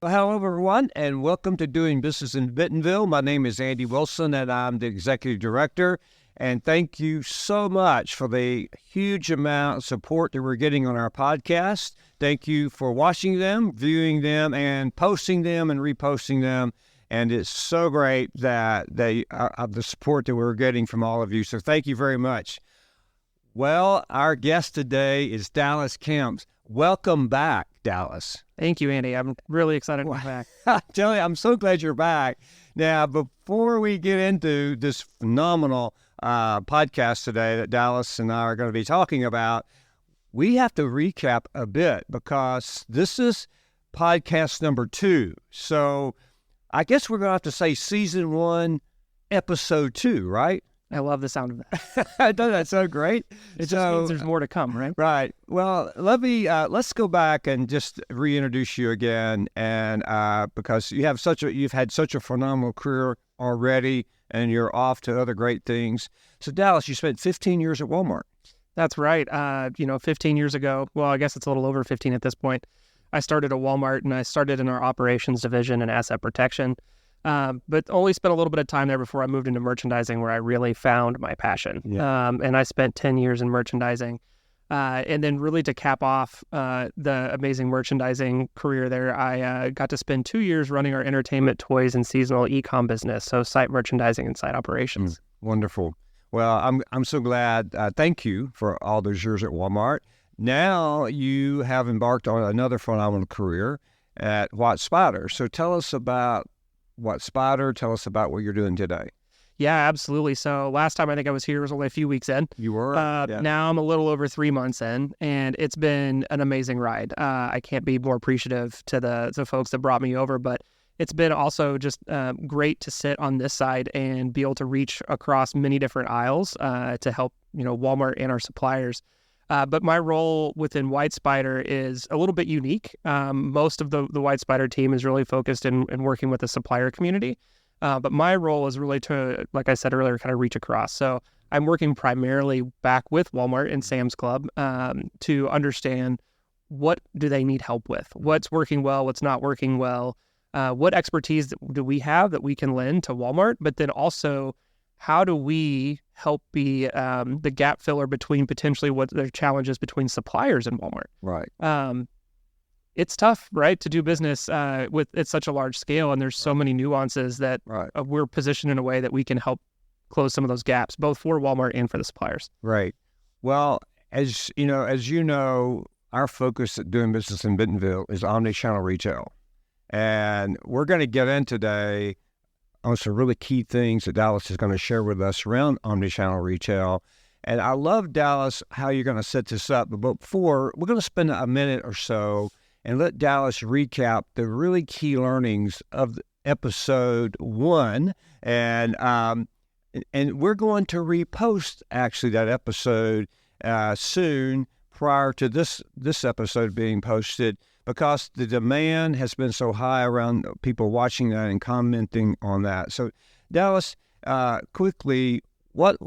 Well, hello, everyone, and welcome to Doing Business in Bentonville. My name is Andy Wilson, and I'm the Executive Director. And thank you so much for the huge amount of support that we're getting on our podcast. Thank you for watching them, viewing them, and posting them and reposting them. And it's so great that the support that we're getting from all of you. So thank you very much. Well, our guest today is Dallas Kemps. Welcome back, Dallas. Thank you, Andy. I'm really excited to be back. I tell you, I'm so glad you're back. Now, before we get into this phenomenal podcast today that Dallas and I are going to be talking about, we have to recap a bit because this is podcast number 2. So I guess we're going to have to say season 1, episode 2, right? I love the sound of that. Doesn't that sound great? It just means there's more to come, right? Right. Well, let's go back and just reintroduce you again, and because you've had such a phenomenal career already, and you're off to other great things. So, Dallas, you spent 15 years at Walmart. That's right. 15 years ago. Well, I guess it's a little over 15 at this point. I started at Walmart, and I started in our operations division and asset protection. But only spent a little bit of time there before I moved into merchandising, where I really found my passion. Yeah. And I spent 10 years in merchandising. And then really to cap off the amazing merchandising career there, I got to spend 2 years running our entertainment, toys, and seasonal e-com business, so site merchandising and site operations. Wonderful. Well, I'm so glad. Thank you for all those years at Walmart. Now you have embarked on another phenomenal career at WhyteSpyder. So tell us about WhyteSpyder. Tell us about what you're doing today. Yeah, absolutely. So last time I think I was here was only a few weeks in. You were? Yeah. Now I'm a little over 3 months in, and it's been an amazing ride. I can't be more appreciative to the folks that brought me over, but it's been also just great to sit on this side and be able to reach across many different aisles to help Walmart and our suppliers. But my role within WhyteSpyder is a little bit unique. Most of the WhyteSpyder team is really focused in working with the supplier community. But my role is really to, like I said earlier, kind of reach across. So I'm working primarily back with Walmart and Sam's Club to understand what do they need help with, what's working well, what's not working well, what expertise do we have that we can lend to Walmart, but then also how do we help be the gap filler between potentially what the challenges between suppliers and Walmart? Right. It's tough, right, to do business with at such a large scale, and there's so many nuances that we're positioned in a way that we can help close some of those gaps, both for Walmart and for the suppliers. Right. Well, as you know, our focus at Doing Business in Bentonville is omni-channel retail, and we're going to get in today on some really key things that Dallas is going to share with us around omnichannel retail. And I love, Dallas, how you're going to set this up. But before, we're going to spend a minute or so and let Dallas recap the really key learnings of episode 1. And we're going to repost, actually, that episode soon prior to this episode being posted, because the demand has been so high around people watching that and commenting on that. So, Dallas, quickly, what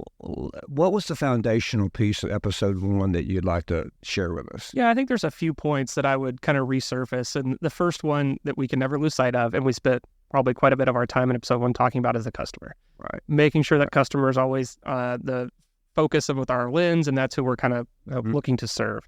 was the foundational piece of episode 1 that you'd like to share with us? Yeah, I think there's a few points that I would kind of resurface. And the first one that we can never lose sight of, and we spent probably quite a bit of our time in episode 1 talking about, is the customer. Right. Making sure that customer is always the focus of with our lens, and that's who we're kind of looking to serve.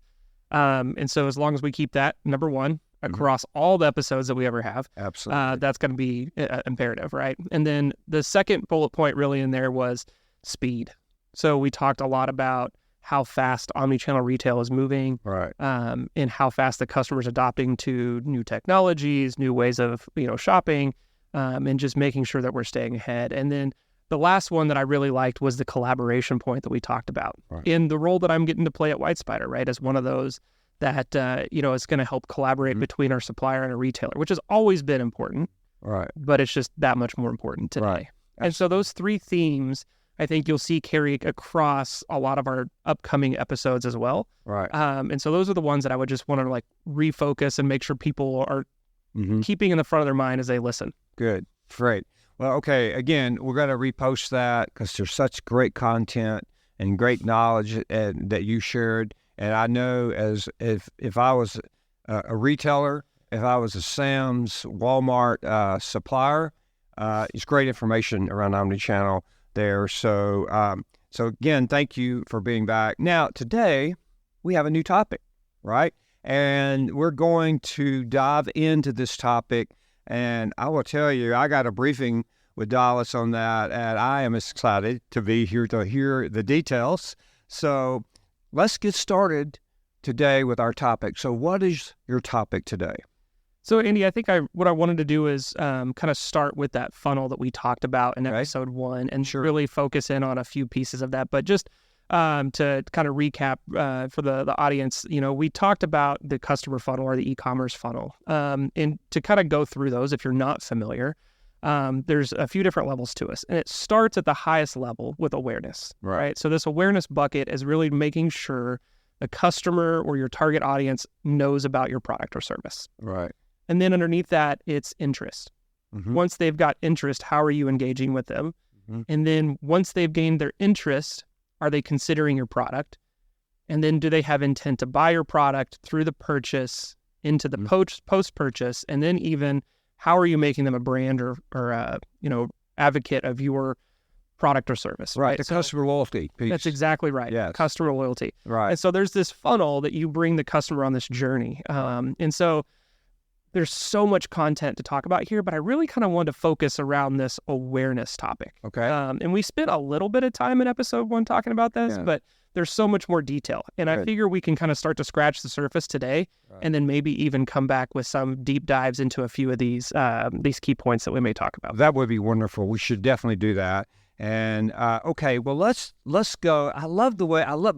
And so as long as we keep that, number 1, across all the episodes that we ever have, absolutely, that's going to be imperative, right? And then the second bullet point really in there was speed. So we talked a lot about how fast omnichannel retail is moving, right? And how fast the customer's adopting to new technologies, new ways of shopping, and just making sure that we're staying ahead. And then the last one that I really liked was the collaboration point that we talked about in the role that I'm getting to play at WhyteSpyder, right? As one of those that, is going to help collaborate between our supplier and a retailer, which has always been important, right? But it's just that much more important today. Right. And so those 3 themes, I think you'll see carry across a lot of our upcoming episodes as well. Right. And so those are the ones that I would just want to refocus and make sure people are keeping in the front of their mind as they listen. Good. Great. Well, okay, again, we're going to repost that because there's such great content and great knowledge that you shared. And I know as if I was a retailer if I was a Sam's, Walmart supplier, it's great information around omnichannel there. So, so again, thank you for being back. Now, today we have a new topic, right? And we're going to dive into this topic. And I will tell you, I got a briefing with Dallas on that, and I am excited to be here to hear the details. So let's get started today with our topic. So what is your topic today? So, Andy, I think what I wanted to do is kind of start with that funnel that we talked about in episode 1 and really focus in on a few pieces of that. But just to kind of recap for the audience, we talked about the customer funnel or the e-commerce funnel. And to kind of go through those, if you're not familiar, there's a few different levels to us. And it starts at the highest level with awareness, right? So this awareness bucket is really making sure the customer or your target audience knows about your product or service. Right. And then underneath that, it's interest. Mm-hmm. Once they've got interest, how are you engaging with them? Mm-hmm. And then once they've gained their interest, are they considering your product? And then do they have intent to buy your product through the purchase, into the post-purchase? And then even how are you making them a brand or advocate of your product or service? Right, the customer loyalty piece. That's exactly right. Yes. Customer loyalty. Right. And so there's this funnel that you bring the customer on this journey. And so there's so much content to talk about here, but I really kind of wanted to focus around this awareness topic. Okay. And we spent a little bit of time in episode 1 talking about this, but there's so much more detail. And I figure we can kind of start to scratch the surface today, and then maybe even come back with some deep dives into a few of these key points that we may talk about. That would be wonderful. We should definitely do that. And okay, well, let's go.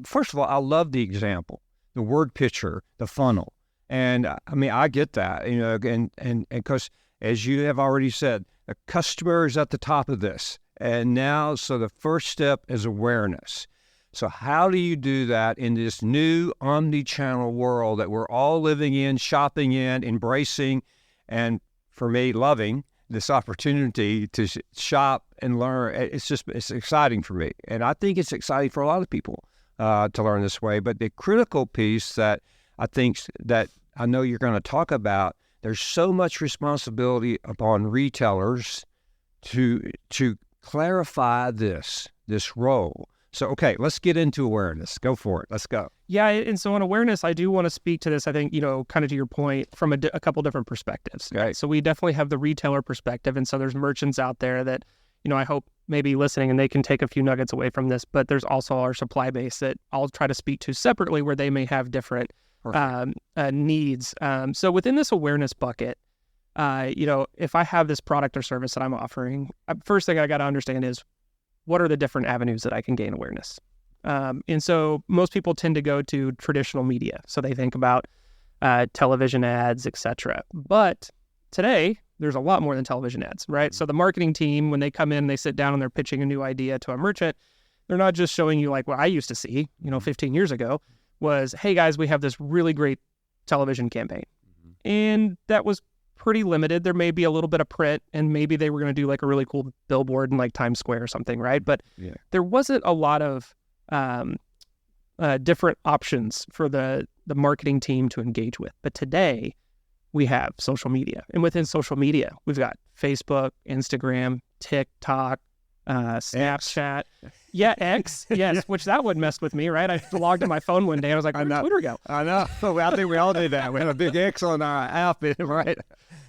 First of all, I love the example, the word picture, the funnel. And I mean, I get that, and because as you have already said, the customer is at the top of this. And now, so the first step is awareness. So how do you do that in this new omni-channel world that we're all living in, shopping in, embracing, and for me, loving this opportunity to shop and learn? It's exciting for me. And I think it's exciting for a lot of people to learn this way. But the critical piece that I think that I know you're going to talk about, there's so much responsibility upon retailers to clarify this role. So, okay, let's get into awareness. Go for it. Let's go. Yeah, and so on awareness, I do want to speak to this, I think, kind of to your point, from a couple different perspectives. Okay. So we definitely have the retailer perspective, and so there's merchants out there that, I hope maybe listening and they can take a few nuggets away from this, but there's also our supply base that I'll try to speak to separately where they may have different needs. So within this awareness bucket, if I have this product or service that I'm offering, first thing I got to understand is what are the different avenues that I can gain awareness? And so most people tend to go to traditional media. So they think about television ads, etc. But today, there's a lot more than television ads, right? So the marketing team, when they come in, they sit down and they're pitching a new idea to a merchant. They're not just showing you like what I used to see, 15 years ago was, hey guys, we have this really great television campaign. And that was pretty limited. There may be a little bit of print, and maybe they were going to do like a really cool billboard in like Times Square or something, right? But there wasn't a lot of different options for the marketing team to engage with. But today, we have social media. And within social media, we've got Facebook, Instagram, TikTok, Snapchat. Yeah, X. Yes, which that would mess with me, right? I logged in my phone one day and I was like, where'd Twitter go? I know. I think we all did that. We had a big X on our app, right?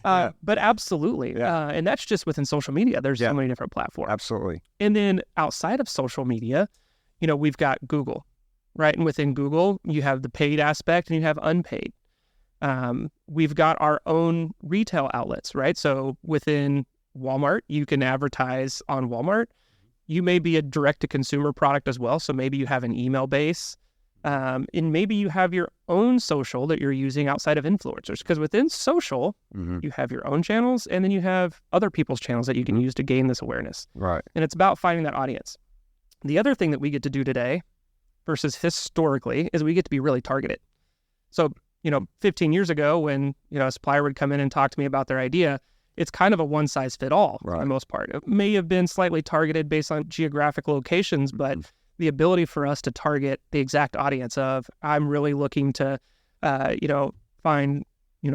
But absolutely. And that's just within social media. There's so many different platforms. Absolutely. And then outside of social media, we've got Google, right? And within Google, you have the paid aspect and you have unpaid. We've got our own retail outlets, right? So within Walmart, you can advertise on Walmart. You may be a direct-to-consumer product as well. So maybe you have an email base. And maybe you have your own social that you're using outside of influencers. Because within social, you have your own channels, and then you have other people's channels that you can use to gain this awareness. Right. And it's about finding that audience. The other thing that we get to do today versus historically is we get to be really targeted. So, 15 years ago when, a supplier would come in and talk to me about their idea, it's kind of a one-size-fit-all for the most part. It may have been slightly targeted based on geographic locations, but the ability for us to target the exact audience of, I'm really looking to, find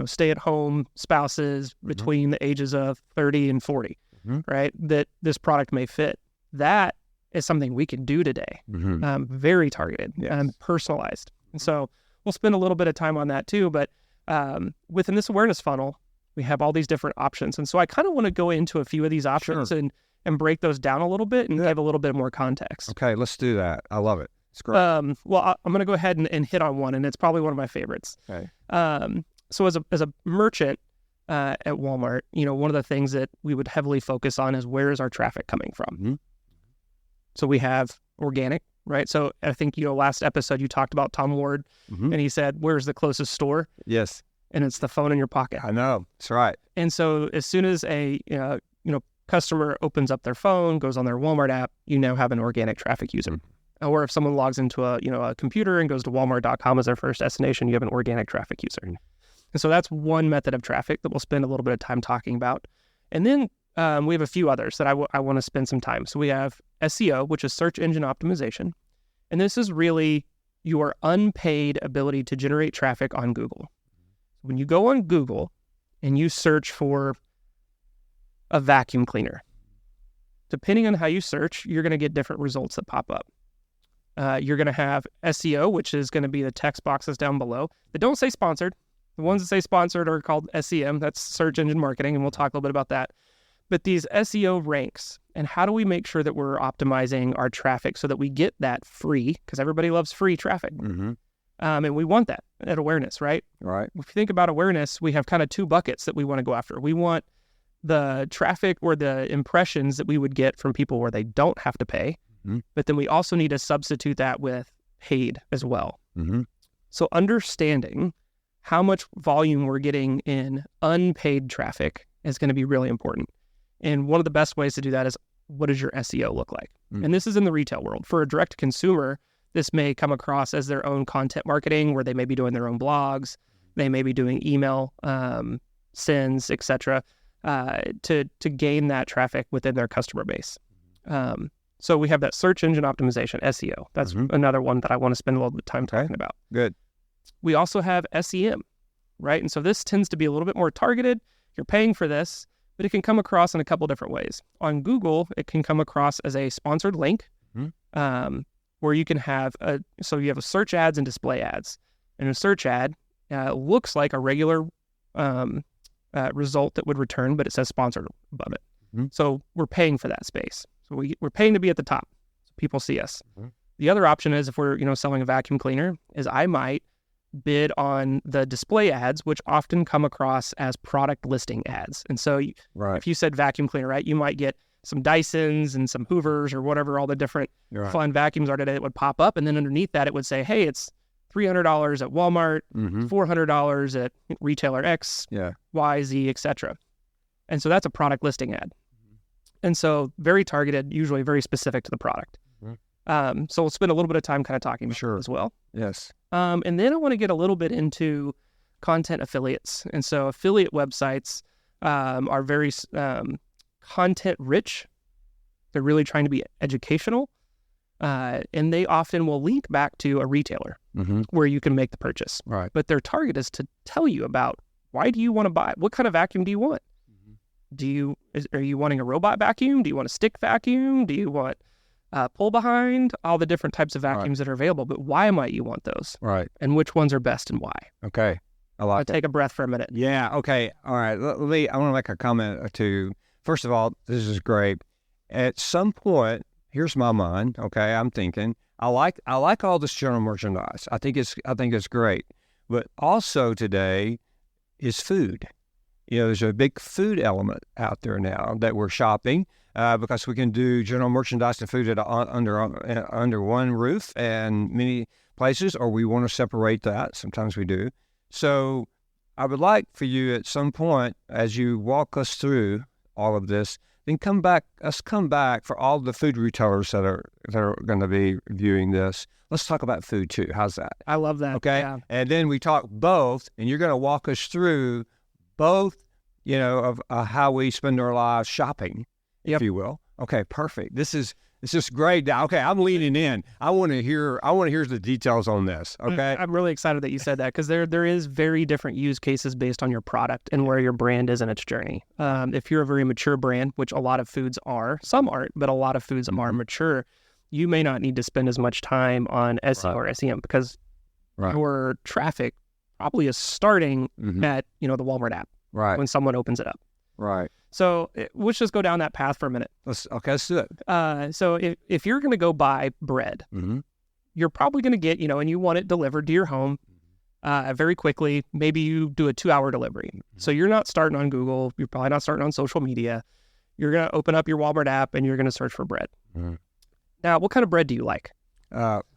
stay-at-home spouses between the ages of 30 and 40, right? That this product may fit. That is something we can do today. Very targeted and personalized. And so we'll spend a little bit of time on that too. But within this awareness funnel, we have all these different options. And so I kind of want to go into a few of these options and break those down a little bit and give a little bit more context. Okay, let's do that. I love it. It's great. Well, I'm going to go ahead and hit on one, and it's probably one of my favorites. Okay. So as a merchant at Walmart, one of the things that we would heavily focus on is where is our traffic coming from? So we have organic, right? So I think, last episode you talked about Tom Ward, and he said, where's the closest store? Yes. And it's the phone in your pocket. I know. That's right. And so as soon as a customer opens up their phone, goes on their Walmart app, you now have an organic traffic user. Or if someone logs into a computer and goes to walmart.com as their first destination, you have an organic traffic user. And so that's one method of traffic that we'll spend a little bit of time talking about. And then we have a few others that I want to spend some time. So we have SEO, which is search engine optimization. And this is really your unpaid ability to generate traffic on Google. When you go on Google and you search for a vacuum cleaner, depending on how you search, you're going to get different results that pop up. You're going to have SEO, which is going to be the text boxes down below that don't say sponsored. The ones that say sponsored are called SEM. That's search engine marketing, and we'll talk a little bit about that. But these SEO ranks, and how do we make sure that we're optimizing our traffic so that we get that free, because everybody loves free traffic. And we want that at awareness, right? Right. If you think about awareness, we have kind of two buckets that we want to go after. We want the traffic or the impressions that we would get from people where they don't have to pay, but then we also need to substitute that with paid as well. So understanding how much volume we're getting in unpaid traffic is going to be really important. And one of the best ways to do that is, what does your SEO look like? And this is in the retail world. For a direct to-consumer, this may come across as their own content marketing, where they may be doing their own blogs, they may be doing email sends, etc., to gain that traffic within their customer base. So we have that search engine optimization, SEO. That's another one that I want to spend a little bit of time talking about. Good. We also have SEM, right? And so this tends to be a little bit more targeted. You're paying for this, but it can come across in a couple different ways. On Google, it can come across as a sponsored link, where you can have so you have a search ads and display ads. And a search ad looks like a regular result that would return, but it says sponsored above it. So we're paying for that space. So we're paying to be at the top, so people see us. The other option is, if we're selling a vacuum cleaner, is I might bid on the display ads, which often come across as product listing ads. And so if you said vacuum cleaner, right, you might get some Dysons and some Hoovers or whatever all the different fun vacuums are today that would pop up. And then underneath that, it would say, hey, it's $300 at Walmart, $400 at retailer X, Y, Z, etc. And so that's a product listing ad. And so very targeted, usually very specific to the product. So we'll spend a little bit of time kind of talking about that as well. Yes. And then I want to get a little bit into content affiliates. And so affiliate websites are very content rich. They're really trying to be educational. And they often will link back to a retailer where you can make the purchase. Right. But their target is to tell you about, why do you want to buy? What kind of vacuum do you want? Are you wanting a robot vacuum? Do you want a stick vacuum? Do you want pull behind? All the different types of vacuums that are available. But why might you want those? Right. And which ones are best and why? Okay. I'll take a breath for a minute. Yeah. Okay. All right. I want to make a comment or two. First of all, this is great. At some point, here's my mind. Okay. I'm thinking, I like all this general merchandise. I think it's great. But also today is food. There's a big food element out there now that we're shopping because we can do general merchandise and food under one roof and many places, or we want to separate that. Sometimes we do. So I would like for you at some point, as you walk us through all of this, then come back for all the food retailers that are going to be viewing this. Let's talk about food too. How's that? I love that. Okay. Yeah. And then we talk both, and you're going to walk us through both, of how we spend our lives shopping, if you will. Okay, perfect. This is It's just great. Okay, I'm leaning in. I want to hear the details on this. Okay. I'm really excited that you said that, because there is very different use cases based on your product and where your brand is in its journey. If you're a very mature brand, which a lot of foods are, some aren't, but a lot of foods are mature, you may not need to spend as much time on SEO or SEM, because your traffic probably is starting at, the Walmart app when someone opens it up. Right. So let's just go down that path for a minute. Let's do it. So if you're going to go buy bread, you're probably going to get, and you want it delivered to your home very quickly. Maybe you do a 2-hour delivery. So you're not starting on Google. You're probably not starting on social media. You're going to open up your Walmart app and you're going to search for bread. Now, what kind of bread do you like?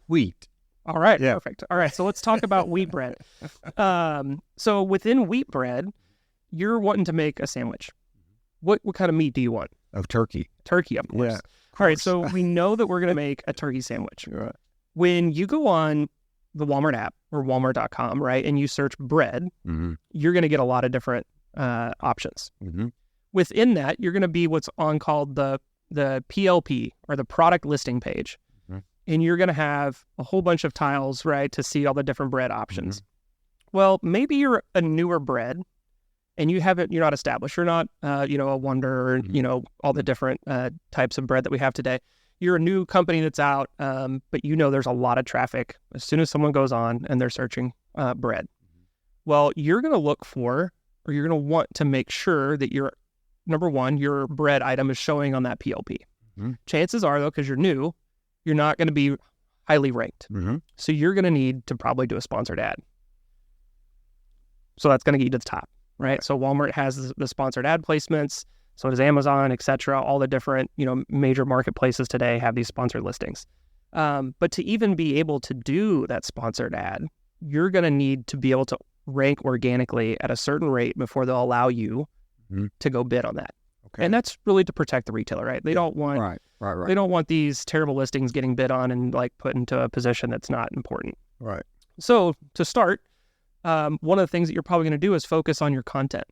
Wheat. All right. Yeah. Perfect. All right. So let's talk about wheat bread. So within wheat bread, you're wanting to make a sandwich. What kind of meat do you want? Of turkey. Turkey, of course. Yeah. All right, so we know that we're going to make a turkey sandwich. Right. When you go on the Walmart app or walmart.com, right, and you search bread, you're going to get a lot of different options. Within that, you're going to be what's called the PLP, or the product listing page. And you're going to have a whole bunch of tiles, right, to see all the different bread options. Well, maybe you're a newer bread, and you're not established. You're not, a Wonder, or, all the different types of bread that we have today. You're a new company that's out, but there's a lot of traffic as soon as someone goes on and they're searching bread. Well, you're going to look for, or you're going to want to make sure that number one, your bread item is showing on that PLP. Chances are, though, because you're new, you're not going to be highly ranked. So you're going to need to probably do a sponsored ad. So that's going to get you to the top. Right. So Walmart has the sponsored ad placements. So does Amazon, et cetera. All the different, major marketplaces today have these sponsored listings. But to even be able to do that sponsored ad, you're going to need to be able to rank organically at a certain rate before they'll allow you to go bid on that. Okay. And that's really to protect the retailer, right? They don't want they don't want these terrible listings getting bid on and put into a position that's not important. Right. So to start, one of the things that you're probably going to do is focus on your content.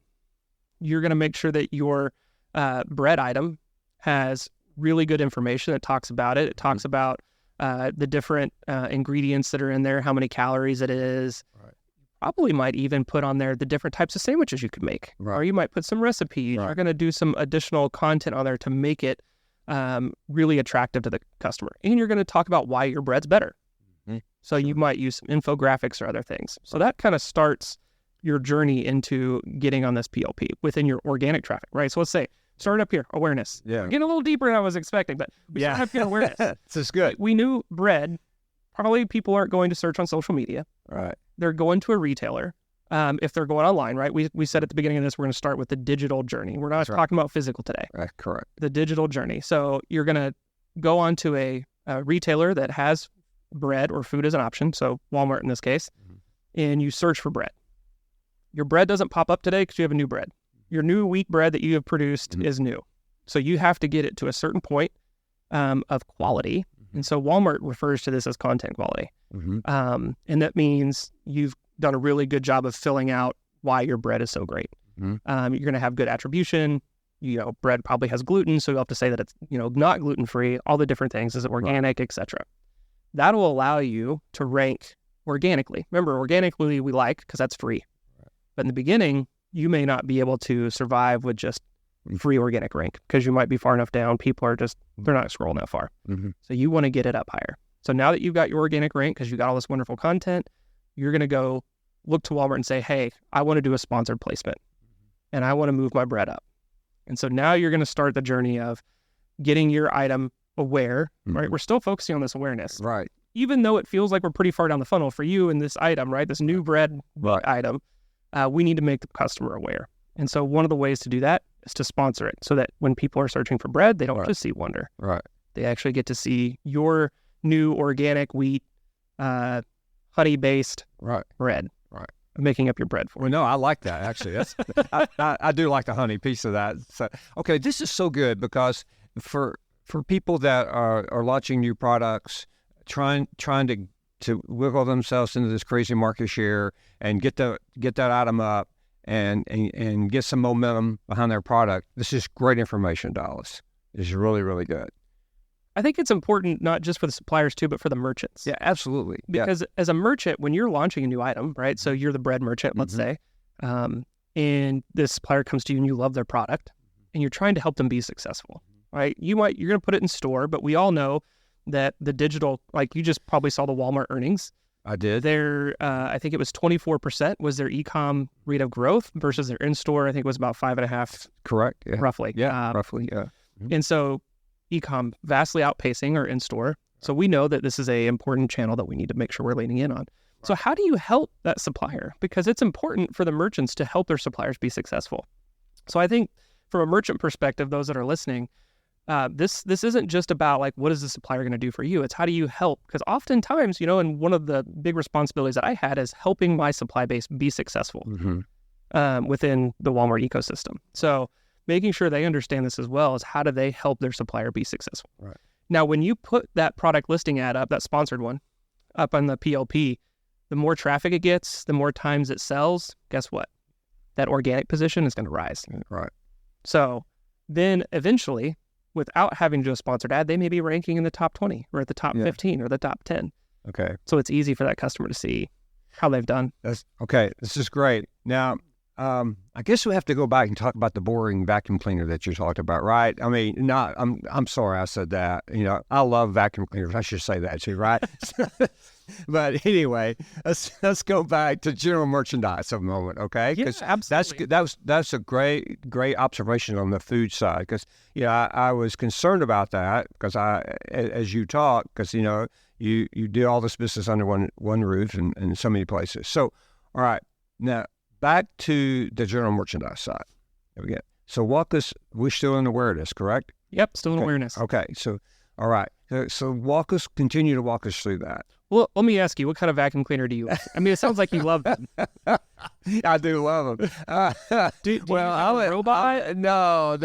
You're going to make sure that your bread item has really good information that talks about it. It talks about the different ingredients that are in there, how many calories it is. Right. Probably might even put on there the different types of sandwiches you could make. Right. Or you might put some recipes. Right. You're going to do some additional content on there to make it really attractive to the customer. And you're going to talk about why your bread's better. So you might use some infographics or other things. So that kind of starts your journey into getting on this PLP within your organic traffic, right? So let's say, start up here, awareness. Yeah. We're getting a little deeper than I was expecting, but we start up here, awareness. This is good. We knew bread, probably people aren't going to search on social media. Right. They're going to a retailer. If they're going online, right? We said at the beginning of this, we're going to start with the digital journey. We're not talking about physical today. Right, correct. The digital journey. So you're going to go on to a retailer that has bread or food as an option, so Walmart in this case, and you search for bread. Your bread doesn't pop up today because you have a new bread. Your new wheat bread that you have produced is new. So you have to get it to a certain point of quality. And so Walmart refers to this as content quality. And that means you've done a really good job of filling out why your bread is so great. You're going to have good attribution. Bread probably has gluten, so you'll have to say that it's, not gluten-free, all the different things. Is it organic, et cetera. That'll allow you to rank organically. Remember, organically we like because that's free. Right. But in the beginning, you may not be able to survive with just free organic rank because you might be far enough down. People are they're not scrolling that far. So you want to get it up higher. So now that you've got your organic rank because you got all this wonderful content, you're going to go look to Walmart and say, hey, I want to do a sponsored placement and I want to move my bread up. And so now you're going to start the journey of getting your item aware, right? We're still focusing on this awareness. Right. Even though it feels like we're pretty far down the funnel for you in this item, right? This new bread item, we need to make the customer aware. And so one of the ways to do that is to sponsor it so that when people are searching for bread, they don't just see Wonder. Right. They actually get to see your new organic wheat, honey-based bread. Right. Making up your bread for. Well, no, I like that actually. That's I do like the honey piece of that. So, okay, this is so good because for people that are launching new products, trying to wiggle themselves into this crazy market share and get that item up and get some momentum behind their product. This is great information, Dallas. This is really, really good. I think it's important not just for the suppliers too, but for the merchants. Yeah, absolutely. Because as a merchant, when you're launching a new item, right? So you're the bread merchant, let's say, and this supplier comes to you and you love their product, and you're trying to help them be successful, right? You're going to put it in store, but we all know that the digital, like you just probably saw the Walmart earnings. I did. I think it was 24% was their e-com rate of growth versus their in-store. I think it was about 5.5. Correct. Yeah. Roughly. Yeah. Roughly. Yeah. And so e-com vastly outpacing our in-store. So we know that this is a important channel that we need to make sure we're leaning in on. Right. So how do you help that supplier? Because it's important for the merchants to help their suppliers be successful. So I think from a merchant perspective, those that are listening, this isn't just about like, what is the supplier going to do for you? It's how do you help? Because oftentimes, and one of the big responsibilities that I had is helping my supply base be successful within the Walmart ecosystem. So making sure they understand this as well is how do they help their supplier be successful? Right. Now, when you put that product listing ad up, that sponsored one, up on the PLP, the more traffic it gets, the more times it sells, guess what? That organic position is going to rise. Right. So then eventually, without having to do a sponsored ad, they may be ranking in the top 20 or at the top 15 or the top 10. Okay. So it's easy for that customer to see how they've done. That's okay. This is great. Now, I guess we have to go back and talk about the boring vacuum cleaner that you talked about, right? I mean, I'm sorry I said that. I love vacuum cleaners. I should say that too, right? But anyway, let's go back to general merchandise for a moment, okay? Yeah, absolutely. That's a great observation on the food side, because I was concerned about that because as you talk, because you do all this business under one roof in so many places. So, all right, now back to the general merchandise side. There we go. So we're still in awareness, correct? Yep, still in awareness. Okay, so all right, so continue to walk us through that. Well, let me ask you, what kind of vacuum cleaner do you like? I mean, it sounds like you love them. I do love them. Do you have a robot? No.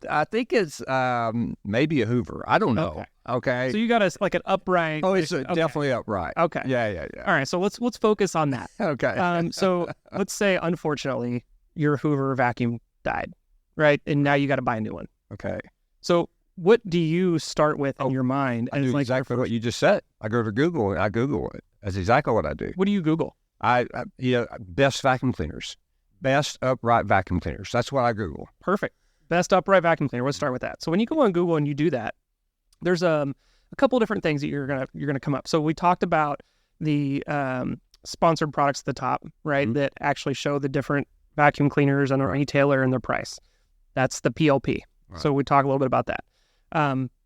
I think it's maybe a Hoover. I don't know. Okay. So you got like an upright. Oh, it's definitely upright. Okay. Yeah. All right. So let's focus on that. Okay. So let's say, unfortunately, your Hoover vacuum died, right? And now you got to buy a new one. Okay. So what do you start with in your mind? I do exactly what you just said. I go to Google and I Google it. That's exactly what I do. What do you Google? I best vacuum cleaners, best upright vacuum cleaners. That's what I Google. Perfect. Best upright vacuum cleaner. Let's start with that. So when you go on Google and you do that, there's a couple different things that you're gonna come up. So we talked about the sponsored products at the top, right? That actually show the different vacuum cleaners and the retailer and their price. That's the PLP. Right. So we talk a little bit about that.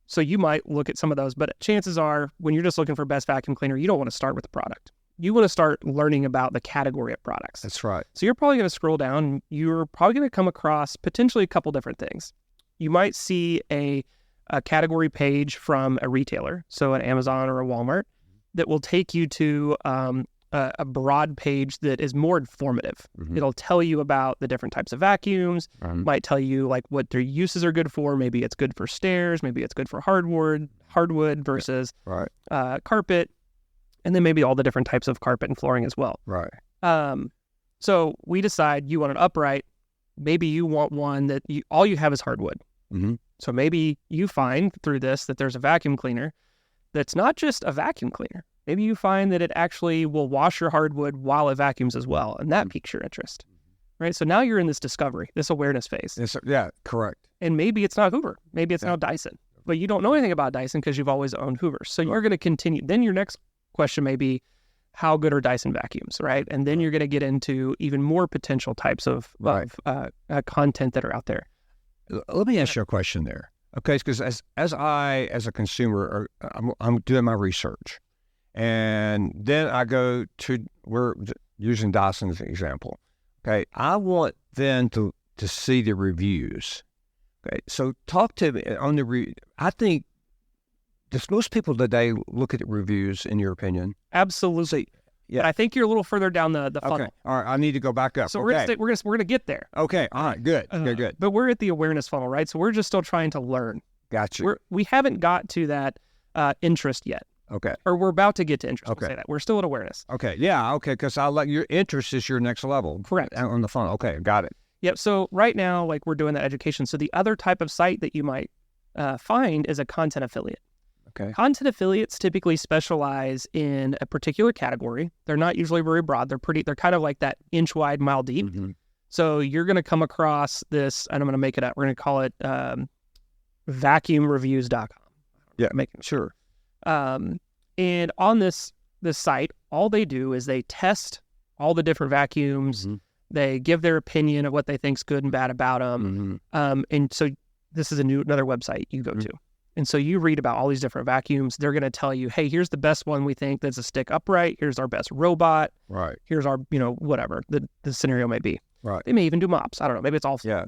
So you might look at some of those, but chances are when you're just looking for best vacuum cleaner, you don't want to start with the product. You want to start learning about the category of products. That's right. So you're probably going to scroll down. You're probably going to come across potentially a couple different things. You might see a category page from a retailer, so an Amazon or a Walmart, that will take you to a broad page that is more informative. It'll tell you about the different types of vacuums, might tell you like what their uses are good for. Maybe it's good for stairs, maybe it's good for hardwood versus carpet, and then maybe all the different types of carpet and flooring as well. Right. So we decide you want an upright. Maybe you want one that all you have is hardwood. So maybe you find through this that there's a vacuum cleaner that's not just a vacuum cleaner. Maybe you find that it actually will wash your hardwood while it vacuums as well, and that piques your interest, right? So now you're in this discovery, this awareness phase. Yeah, correct. And maybe it's not Hoover. Maybe it's now Dyson. But you don't know anything about Dyson because you've always owned Hoovers. So you're going to continue. Then your next question may be, how good are Dyson vacuums, right? And then you're going to get into even more potential types of content that are out there. Let me ask you a question there. Okay, because as a consumer, I'm doing my research. And then I go to, we're using Dyson as an example. Okay, I want then to see the reviews. Okay, so talk to me on I think, does most people today look at the reviews, in your opinion? Absolutely. Yeah. But I think you're a little further down the funnel. Okay. All right. I need to go back up. So we're gonna get there. Okay. All right. Good. Good. But we're at the awareness funnel, right? So we're just still trying to learn. Gotcha. We haven't got to that interest yet. Okay. Or we're about to get to interest. Okay. We'll say that. We're still at awareness. Okay. Yeah. Okay. Because I'll let your interest is your next level. Correct. On the funnel. Okay. Got it. Yep. So right now, like we're doing that education. So the other type of site that you might find is a content affiliate. Okay. Content affiliates typically specialize in a particular category. They're not usually very broad. They're kind of like that inch wide, mile deep. Mm-hmm. So you're going to come across this, and I'm going to make it up. We're going to call it vacuumreviews.com. Yeah, sure. And on this site, all they do is they test all the different vacuums. Mm-hmm. They give their opinion of what they think's good and bad about them. Mm-hmm. And so this is another website you go to. And so you read about all these different vacuums. They're going to tell you, hey, here's the best one we think that's a stick upright. Here's our best robot. Right. Here's our, whatever the scenario may be. Right. They may even do mops. I don't know. Maybe it's all. Yeah.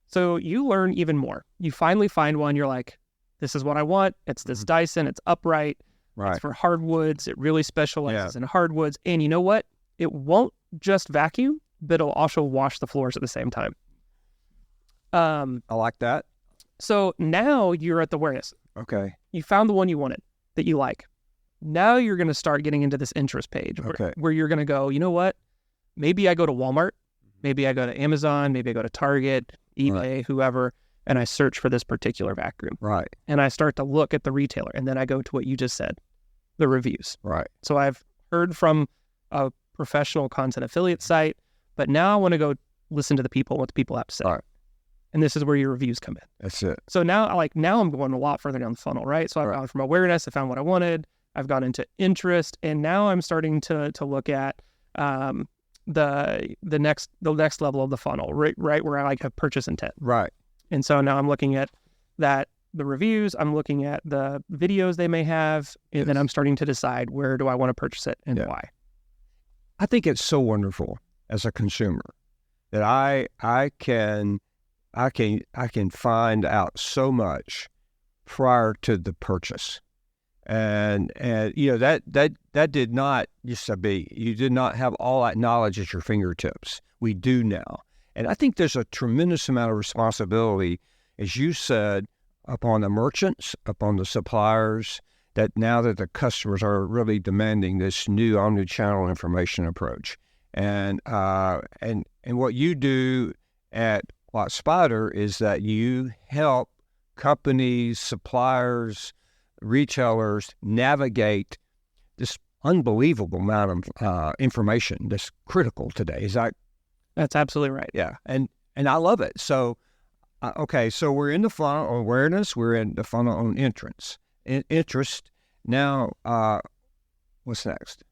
So you learn even more. You finally find one. You're like, this is what I want. It's this Dyson. It's upright. Right. It's for hardwoods. It really specializes in hardwoods. And you know what? It won't just vacuum, but it'll also wash the floors at the same time. I like that. So now you're at the awareness. Okay. You found the one you wanted that you like. Now you're going to start getting into this interest page where you're going to go, you know what? Maybe I go to Walmart. Maybe I go to Amazon. Maybe I go to Target, eBay, whoever, and I search for this particular vacuum. Right. And I start to look at the retailer. And then I go to what you just said, the reviews. Right. So I've heard from a professional content affiliate site, but now I want to go listen to the people, what the people have to say. Right. And this is where your reviews come in. That's it. So now I'm going a lot further down the funnel, right? So I've gone from awareness, I found what I wanted, I've gone into interest, and now I'm starting to look at the next level of the funnel, right where I have purchase intent. Right. And so now I'm looking at the reviews, I'm looking at the videos they may have, and then I'm starting to decide where do I want to purchase it and why. I think it's so wonderful as a consumer that I can find out so much prior to the purchase, and that did not used to be. You did not have all that knowledge at your fingertips. We do now, and I think there's a tremendous amount of responsibility, as you said, upon the merchants, upon the suppliers. That now that the customers are really demanding this new omni-channel information approach, and what you do at WhyteSpyder is that you help companies, suppliers, retailers navigate this unbelievable amount of information that's critical today. That's absolutely right. Yeah, and I love it. So, so we're in the funnel on awareness. We're in the funnel on interest. Now, what's next?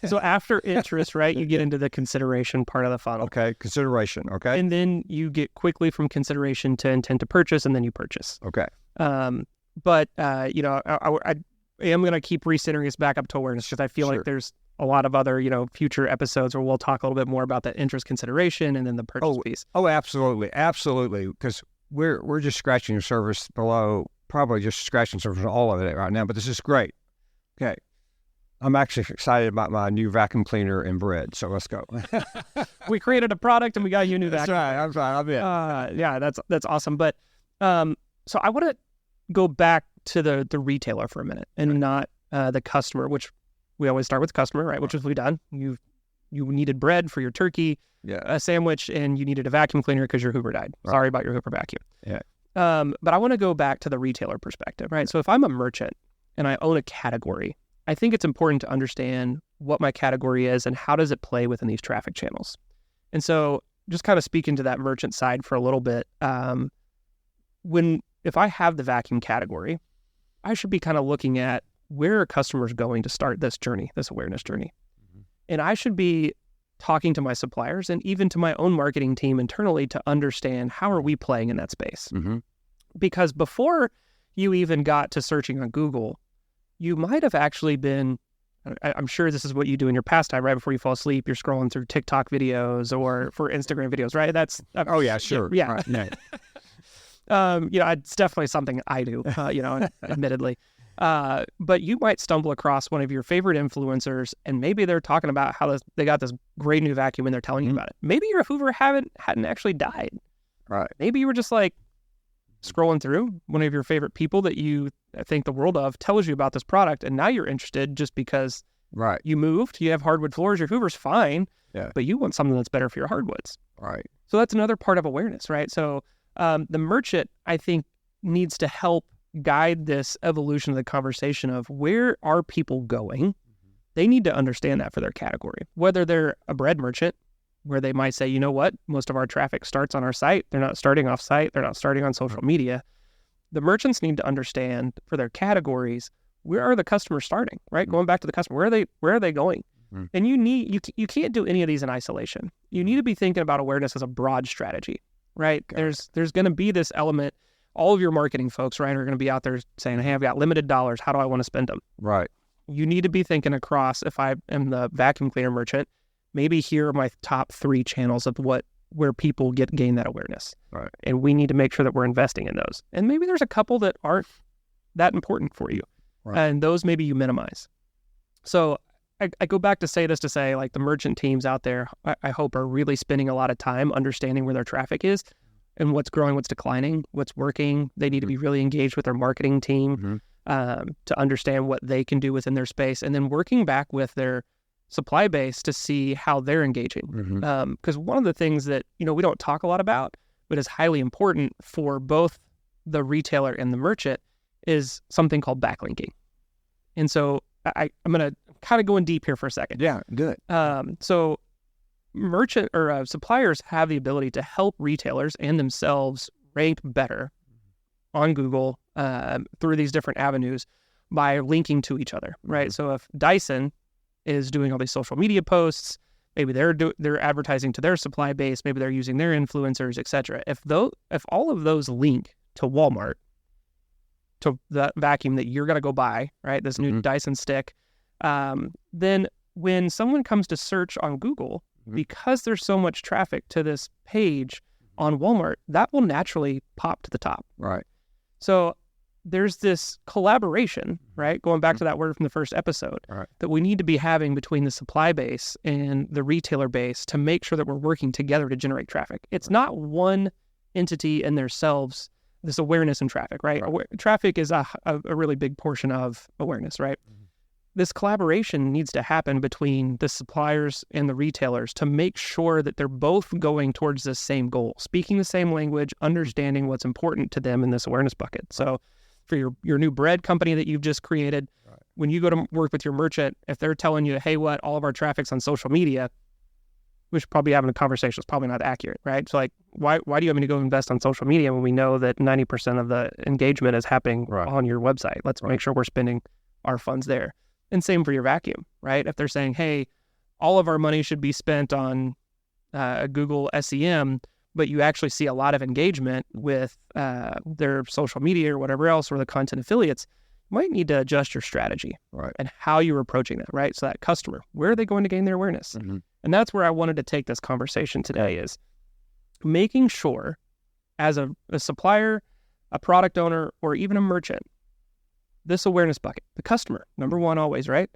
So after interest, right, you get into the consideration part of the funnel. Okay, consideration, okay. And then you get quickly from consideration to intent to purchase, and then you purchase. Okay. But I am going to keep recentering us back up to awareness because I feel like there's a lot of other, future episodes where we'll talk a little bit more about that interest consideration and then the purchase piece. Oh, absolutely. Absolutely. Because we're just scratching the surface below, probably just scratching the surface on all of it right now, but this is great. Okay. I'm actually excited about my new vacuum cleaner and bread, so let's go. We created a product and we got you a new vacuum. That's right. I'm in. Yeah, that's awesome. But so I want to go back to the retailer for a minute and not the customer, which we always start with customer, right? Which is we've done. You needed bread for your turkey, a sandwich, and you needed a vacuum cleaner because your Hoover died. Right. Sorry about your Hoover vacuum. Yeah. But I want to go back to the retailer perspective, right? So if I'm a merchant and I own a category, I think it's important to understand what my category is and how does it play within these traffic channels. And so just kind of speaking to that merchant side for a little bit, if I have the vacuum category, I should be kind of looking at where are customers going to start this journey, this awareness journey. Mm-hmm. And I should be talking to my suppliers and even to my own marketing team internally to understand how are we playing in that space. Mm-hmm. Because before you even got to searching on Google, you might have actually been, I'm sure this is what you do in your pastime, right? Before you fall asleep, you're scrolling through TikTok videos or for Instagram videos, right? That's oh yeah, sure, yeah. Right. Yeah. It's definitely something I do, admittedly. But you might stumble across one of your favorite influencers, and maybe they're talking about how they got this great new vacuum, and they're telling you about it. Maybe your Hoover hadn't actually died. Right. Maybe you were just like scrolling through, one of your favorite people that you think the world of tells you about this product, and now you're interested just because you moved, you have hardwood floors, your Hoover's fine, but you want something that's better for your hardwoods. Right. So that's another part of awareness, right? So the merchant, I think, needs to help guide this evolution of the conversation of where are people going. They need to understand that for their category. Whether they're a bread merchant, where they might say, you know what, most of our traffic starts on our site. They're not starting off site. They're not starting on social media. The merchants need to understand for their categories, where are the customers starting, right? Going back to the customer, where are they going? And you can't do any of these in isolation. You need to be thinking about awareness as a broad strategy, right? There's going to be this element. All of your marketing folks, right, are going to be out there saying, hey, I've got limited dollars. How do I want to spend them? Right. You need to be thinking across, if I am the vacuum cleaner merchant, maybe here are my top 3 channels of where people gain that awareness. Right. And we need to make sure that we're investing in those. And maybe there's a couple that aren't that important for you. Right. And those maybe you minimize. So I go back to say this to say, like, the merchant teams out there, I hope are really spending a lot of time understanding where their traffic is and what's growing, what's declining, what's working. They need to be really engaged with their marketing team to understand what they can do within their space, and then working back with their supply base to see how they're engaging. Because one of the things that, we don't talk a lot about, but is highly important for both the retailer and the merchant, is something called backlinking. And so I'm going to kind of go in deep here for a second. Yeah, do it. So merchant or suppliers have the ability to help retailers and themselves rank better on Google through these different avenues by linking to each other, right? So if Dyson is doing all these social media posts, maybe they're advertising to their supply base, maybe they're using their influencers, etc. If all of those link to Walmart, to the vacuum that you're going to go buy, right, this new Dyson stick, then when someone comes to search on Google, because there's so much traffic to this page on Walmart, that will naturally pop to the top. Right. So there's this collaboration, right, going back to that word from the first episode, that we need to be having between the supply base and the retailer base to make sure that we're working together to generate traffic. It's not one entity in themselves, this awareness and traffic, right? Traffic is a really big portion of awareness, right? This collaboration needs to happen between the suppliers and the retailers to make sure that they're both going towards the same goal, speaking the same language, understanding what's important to them in this awareness bucket. So for your new bread company that you've just created, when you go to work with your merchant, if they're telling you, hey, all of our traffic's on social media, we should probably be having a conversation. It's probably not accurate, right? So, like, why do you want me to go invest on social media when we know that 90% of the engagement is happening on your website? Let's make sure we're spending our funds there. And same for your vacuum, right? If they're saying, hey, all of our money should be spent on Google SEM, but you actually see a lot of engagement with their social media or whatever else, or the content affiliates, you might need to adjust your strategy and how you're approaching that, right? So that customer, where are they going to gain their awareness? And that's where I wanted to take this conversation today, is making sure as a supplier, a product owner, or even a merchant, this awareness bucket, the customer, number one always, right?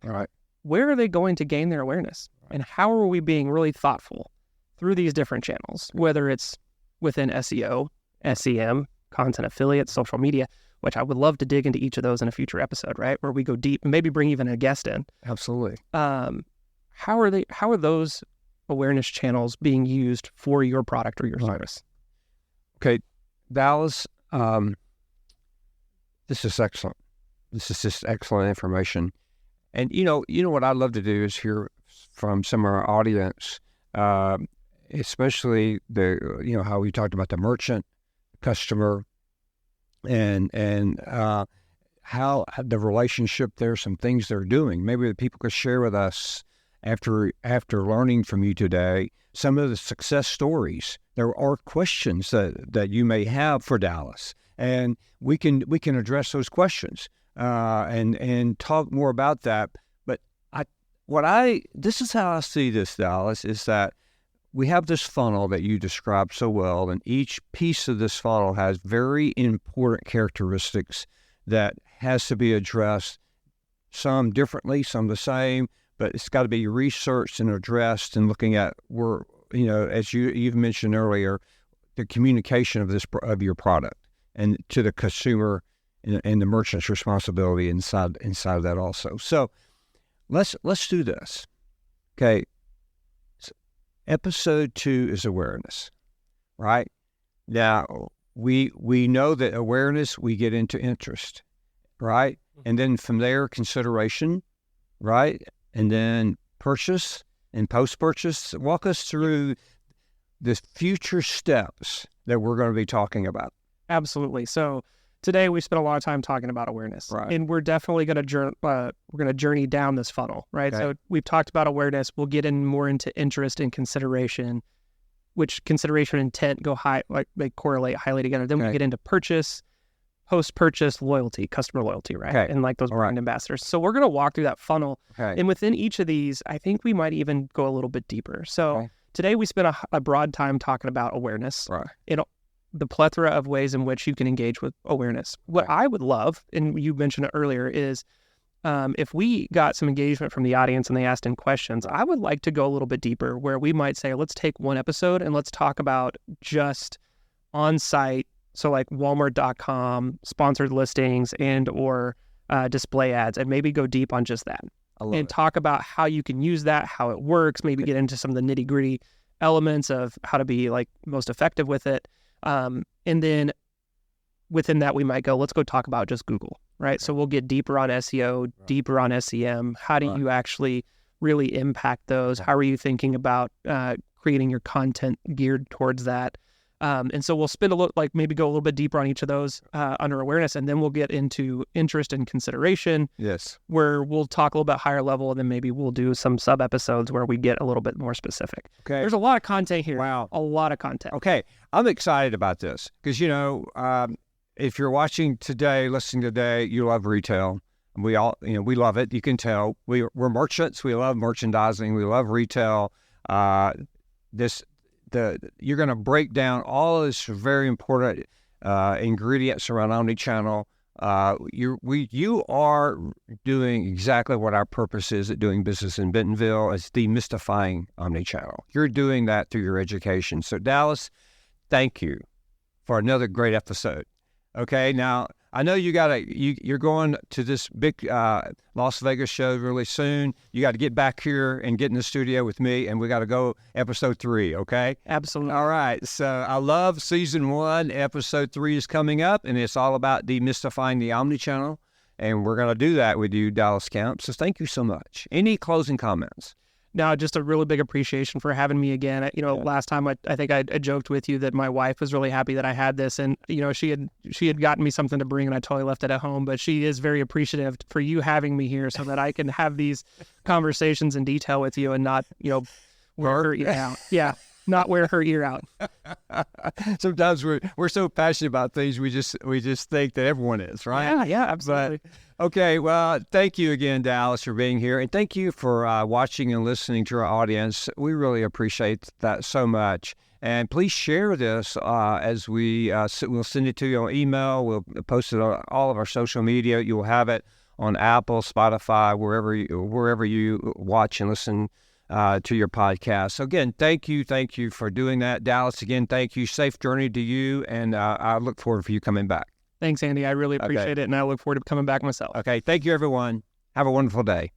Where are they going to gain their awareness? And how are we being really thoughtful through these different channels, whether it's within SEO, SEM, content affiliates, social media, which I would love to dig into each of those in a future episode, right? Where we go deep and maybe bring even a guest in. Absolutely. How are those awareness channels being used for your product or your service? Okay, Dallas, this is excellent. This is just excellent information. And you know what I'd love to do is hear from some of our audience, especially how we talked about the merchant, customer, and how the relationship there, some things they're doing. Maybe the people could share with us after learning from you today some of the success stories. There are questions that you may have for Dallas, and we can address those questions and talk more about that. But this is how I see this, Dallas, is that we have this funnel that you described so well, and each piece of this funnel has very important characteristics that has to be addressed, some differently, some the same, but it's got to be researched and addressed, and looking at as you've mentioned earlier, the communication of your product and to the consumer and the merchant's responsibility inside of that also. So let's do this. Okay. So episode 2 is awareness, right? Now, we know that awareness, we get into interest, right? And then from there, consideration, right? And then purchase and post-purchase. Walk us through the future steps that we're going to be talking about. Absolutely. So today we spent a lot of time talking about awareness, Right. and we're definitely going to journey down this funnel, right? Okay. So we've talked about awareness. We'll get in more into interest and consideration, which consideration and intent go high, like they correlate highly together. Then we Okay. get into purchase, post-purchase loyalty, customer loyalty, right? Okay. And like those All right. brand ambassadors. So we're going to walk through that funnel. Okay. And within each of these, I think we might even go a little bit deeper. So Okay. today we spent a broad time talking about awareness, Right. the plethora of ways in which you can engage with awareness. What Right. I would love, and you mentioned it earlier, is if we got some engagement from the audience and they asked in questions, I would like to go a little bit deeper where we might say, let's take one episode and let's talk about just on-site, so like Walmart.com, sponsored listings and or display ads, and maybe go deep on just that. I love And it. talk about how you can use that, how it works, maybe get into some of the nitty-gritty elements of how to be like most effective with it. And then within that, we might go, let's go talk about just Google, right? So we'll get deeper on SEO, deeper on SEM. How do Right. you actually really impact those? How are you thinking about creating your content geared towards that? And so we'll spend maybe go a little bit deeper on each of those under awareness, and then we'll get into interest and consideration, Yes. where we'll talk a little bit higher level, and then maybe we'll do some sub episodes where we get a little bit more specific. Okay. There's a lot of content here. Wow. A lot of content. Okay. I'm excited about this because, if you're watching today, listening today, you love retail. We all, we love it. You can tell we're merchants. We love merchandising. We love retail. You're going to break down all of this very important ingredients around omnichannel. You are doing exactly what our purpose is at doing business in Bentonville. It's demystifying omnichannel. You're doing that through your education. So Dallas, thank you for another great episode. Okay, now I know you're going to this big Las Vegas show really soon. You got to get back here and get in the studio with me, and we got to go episode 3. Okay. Absolutely. All right. So I love season 1. Episode 3 is coming up, and it's all about demystifying the omnichannel, and we're going to do that with you, Dallas Camp. So thank you so much. Any closing comments? No, just a really big appreciation for having me again. Last time I think I joked with you that my wife was really happy that I had this, and she had gotten me something to bring, and I totally left it at home. But she is very appreciative for you having me here, so that I can have these conversations in detail with you and not wear her ear out. Yeah, not wear her ear out. Sometimes we're so passionate about things we just think that everyone is, right? Yeah, absolutely. Okay, well, thank you again, Dallas, for being here, and thank you for watching and listening to our audience. We really appreciate that so much. And please share this as we'll send it to you on email. We'll post it on all of our social media. You'll have it on Apple, Spotify, wherever you watch and listen to your podcast. So again, thank you for doing that, Dallas. Again, thank you. Safe journey to you, and I look forward for you coming back. Thanks, Andy. I really appreciate it, and I look forward to coming back myself. Okay, thank you, everyone. Have a wonderful day.